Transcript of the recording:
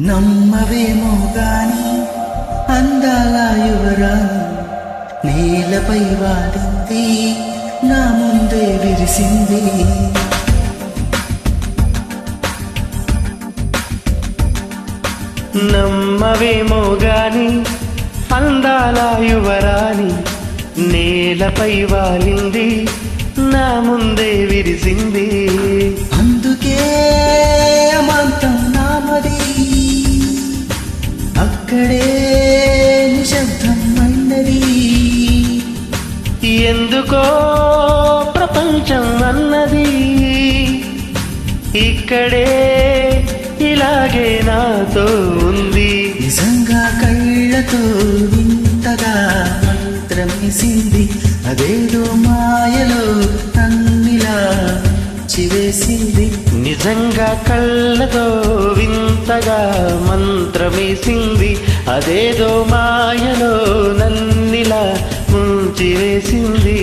నమ్మవేమో గాని అందాల యువరాణి నేలపై వాలింది, నా ముందే విరిసింది. నమ్మవేమో గాని అందాల యువరాణి నేలపై వాలింది, నా ముందే విరిసింది. అందుకే అమాంతం నామది, అక్కడే నిశ్శబ్దం అన్నది. ఎందుకో ప్రపంచం అన్నది, ఇక్కడే ఇలాగే నాతో ఉంది. నిజంగా కళ్ళతో వింతగా మంత్రమేసింది, అదేదో మాయలో నన్నిలా చివేసింది. నిజంగా కళ్ళతో వింతగా మంత్రమేసింది, అదేదో మాయలో నన్నిలా ముంచివేసింది.